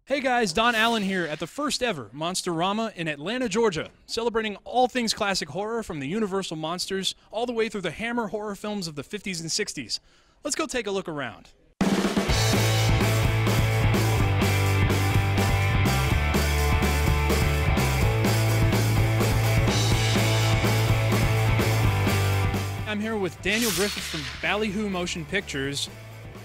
Hey guys, Don Allen here at the first ever Monsterama in Atlanta, Georgia, celebrating all things classic horror from the Universal monsters all the way through the Hammer horror films of the 50s and 60s. Let's go take a look around. I'm here with Daniel Griffith from Ballyhoo Motion Pictures,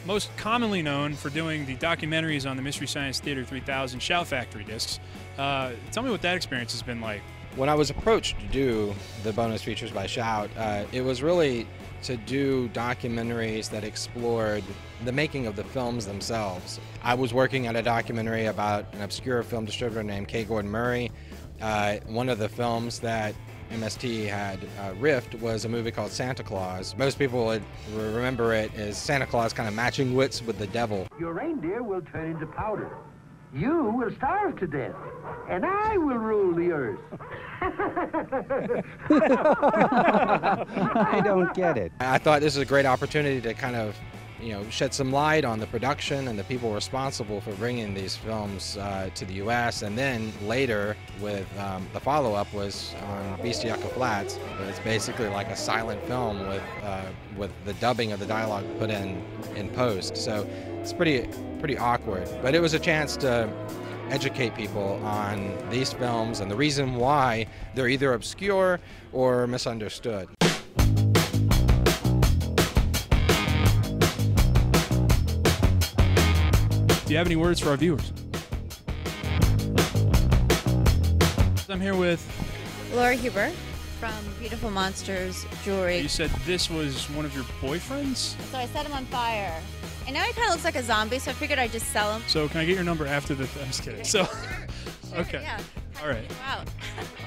most commonly known for doing the documentaries on the Mystery Science Theater 3000 Shout Factory discs. Tell me what that experience has been like. When I was approached to do the bonus features by Shout, it was really to do documentaries that explored the making of the films themselves. I was working at a documentary about an obscure film distributor named K. Gordon Murray. One of the films that MST had riffed was a movie called Santa Claus. Most people would remember it as Santa Claus kind of matching wits with the devil. Your reindeer will turn into powder. You will starve to death, and I will rule the earth. I don't get it. I thought this was a great opportunity to kind of, shed some light on the production and the people responsible for bringing these films to the U.S. And then later, with the follow-up was on Beast Yucca Flats. It's basically like a silent film with the dubbing of the dialogue put in post. So it's pretty awkward. But it was a chance to educate people on these films and the reason why they're either obscure or misunderstood. Do you have any words for our viewers? I'm here with Laura Huber from Beautiful Monsters Jewelry. You said this was one of your boyfriends? So I set him on fire. And now he kind of looks like a zombie, so I figured I'd just sell him. So can I get your number after the... I'm just kidding. So, Sure, okay. Yeah. All right. Wow.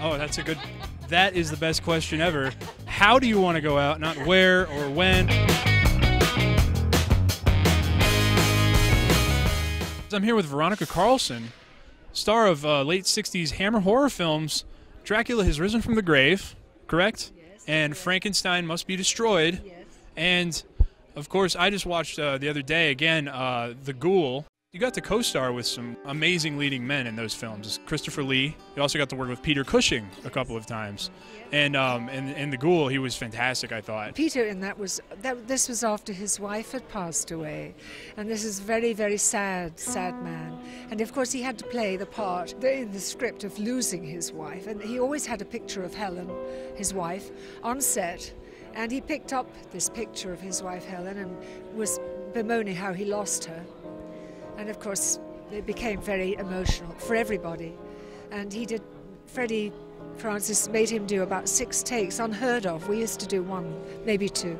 Oh, that's a good... That is the best question ever. How do you want to go out, not where or when? I'm here with Veronica Carlson, star of late 60s Hammer horror films. Dracula Has Risen from the Grave, correct? Yes. And Frankenstein Must Be Destroyed. Yes. And, of course, I just watched the other day, again, The Ghoul. You got to co-star with some amazing leading men in those films. Christopher Lee. You also got to work with Peter Cushing a couple of times. And in The Ghoul, he was fantastic, I thought. Peter, and this was after his wife had passed away, and this is very, very sad man. And of course, he had to play the part in the script of losing his wife, and he always had a picture of Helen, his wife, on set. And he picked up this picture of his wife Helen and was bemoaning how he lost her. And of course, it became very emotional for everybody. And Freddie Francis made him do about 6 takes, unheard of. We used to do 1, maybe 2.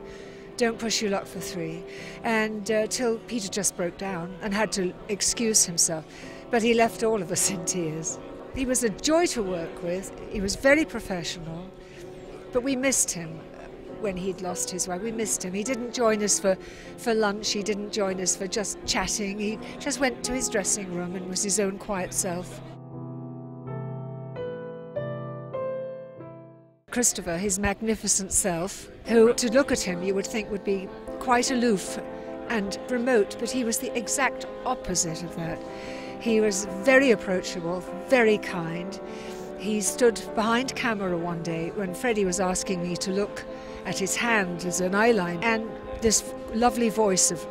Don't push your luck for 3. And till Peter just broke down and had to excuse himself. But he left all of us in tears. He was a joy to work with. He was very professional. But we missed him when he'd lost his wife. We missed him. He didn't join us for lunch. He didn't join us for just chatting. He just went to his dressing room and was his own quiet self. Christopher, his magnificent self, who to look at him you would think would be quite aloof and remote, but he was the exact opposite of that. He was very approachable, very kind. He stood behind camera one day when Freddie was asking me to look at his hand as an eyeline, and this lovely voice of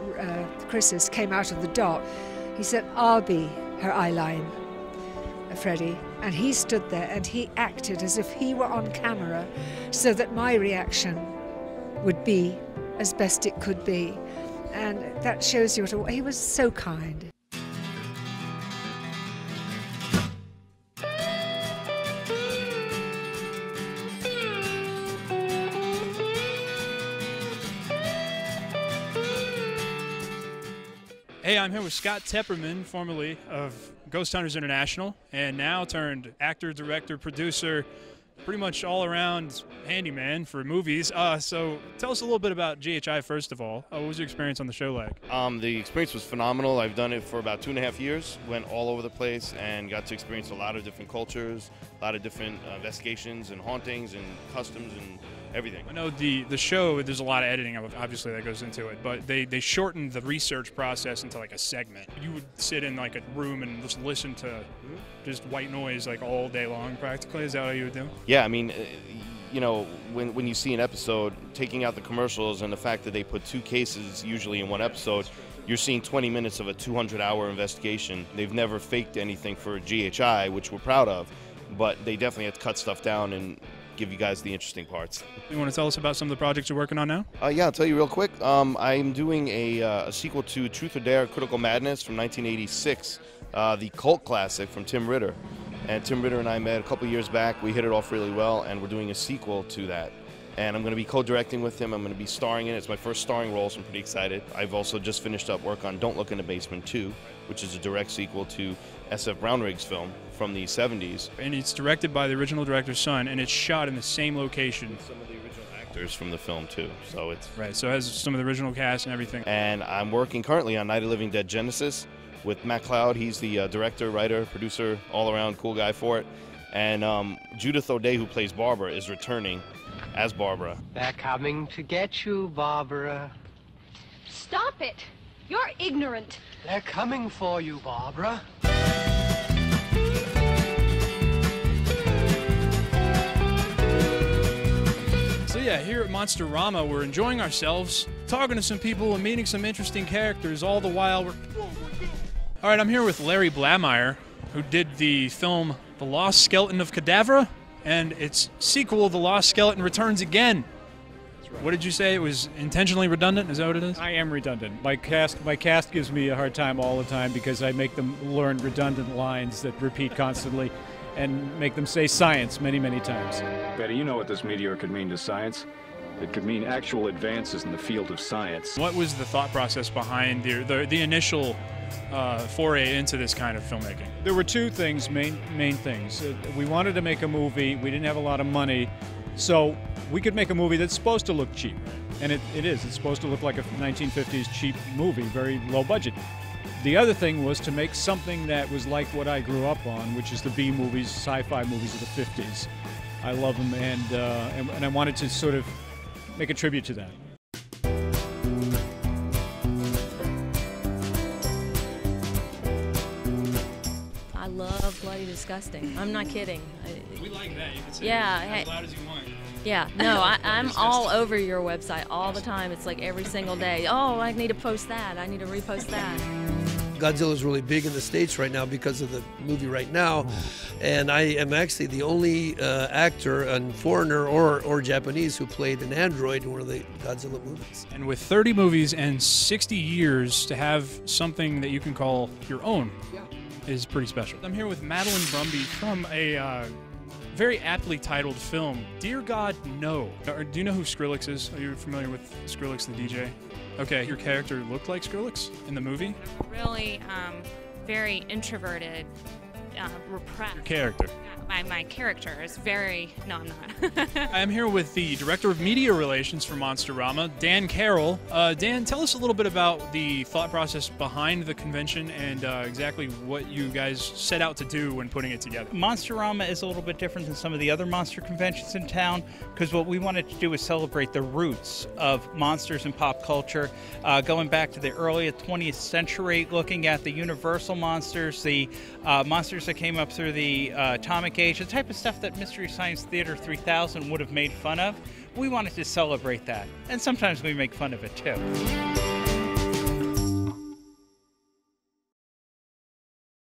Chris's came out of the dark. He said, "I'll be her eyeline, Freddie." And he stood there and he acted as if he were on camera so that my reaction would be as best it could be. And that shows you he was so kind. Hey, I'm here with Scott Tepperman, formerly of Ghost Hunters International, and now turned actor, director, producer, pretty much all-around handyman for movies. So tell us a little bit about GHI, first of all. What was your experience on the show like? The experience was phenomenal. I've done it for about 2.5 years, went all over the place, and got to experience a lot of different cultures, a lot of different investigations and hauntings and customs and everything. I know the show, there's a lot of editing, obviously, that goes into it, but they shortened the research process into like a segment. You would sit in like a room and just listen to just white noise like all day long, practically. Is that what you would do? Yeah, I mean, you know, when you see an episode, taking out the commercials and the fact that they put 2 cases usually in one episode, you're seeing 20 minutes of a 200-hour investigation. They've never faked anything for GHI, which we're proud of, but they definitely have to cut stuff down and give you guys the interesting parts. You want to tell us about some of the projects you're working on now? Yeah, I'll tell you real quick. I'm doing a sequel to Truth or Dare Critical Madness from 1986, the cult classic from Tim Ritter. And Tim Ritter and I met a couple years back. We hit it off really well, and we're doing a sequel to that. And I'm going to be co-directing with him. I'm going to be starring in it. It's my first starring role, so I'm pretty excited. I've also just finished up work on Don't Look in the Basement 2, which is a direct sequel to SF Brownrigg's film from the 70s. And it's directed by the original director's son, and it's shot in the same location. Some of the original actors from the film, too. So it's right. So it has some of the original cast and everything. And I'm working currently on Night of the Living Dead Genesis with Matt Cloud. He's the director, writer, producer, all-around cool guy for it. And Judith O'Day, who plays Barbara, is returning as Barbara. They're coming to get you, Barbara. Stop it! You're ignorant. They're coming for you, Barbara. So yeah, here at Monsterama, we're enjoying ourselves, talking to some people and meeting some interesting characters, all the while we're... All right, I'm here with Larry Blameyer, who did the film The Lost Skeleton of Cadavra, and its sequel, The Lost Skeleton Returns Again. Right. What did you say? It was intentionally redundant? Is that what it is? I am redundant. My cast gives me a hard time all the time because I make them learn redundant lines that repeat constantly and make them say science many, many times. Betty, you know what this meteor could mean to science? It could mean actual advances in the field of science. What was the thought process behind the initial foray into this kind of filmmaking? There were 2 things, main things. We wanted to make a movie. We didn't have a lot of money, so we could make a movie that's supposed to look cheap. And it is. It's supposed to look like a 1950s cheap movie, very low budget. The other thing was to make something that was like what I grew up on, which is the B movies, sci-fi movies of the 50s. I love them, and I wanted to sort of make a tribute to that. I love Bloody Disgusting. I'm not kidding. We like that. You can say yeah, as loud as you want. Yeah, no, I'm all over your website all the time. It's like every single day. Oh, I need to post that. I need to repost that. Godzilla's really big in the States right now because of the movie right now, and I am actually the only actor, and foreigner or Japanese, who played an android in one of the Godzilla movies. And with 30 movies and 60 years to have something that you can call your own is pretty special. I'm here with Madeline Brumby from a very aptly titled film, Dear God, No. Do you know who Skrillex is? Are you familiar with Skrillex the DJ? Okay, your character looked like Skrillex in the movie? Really very introverted, repressed. Your character? My character is very... No, I'm not. I'm here with the Director of Media Relations for Monsterama, Dan Carroll. Dan, tell us a little bit about the thought process behind the convention and exactly what you guys set out to do when putting it together. Monsterama is a little bit different than some of the other monster conventions in town because what we wanted to do is celebrate the roots of monsters and pop culture, going back to the early 20th century, looking at the universal monsters, the monsters that came up through the atomic age, the type of stuff that Mystery Science Theater 3000 would have made fun of. We wanted to celebrate that, and sometimes we make fun of it too.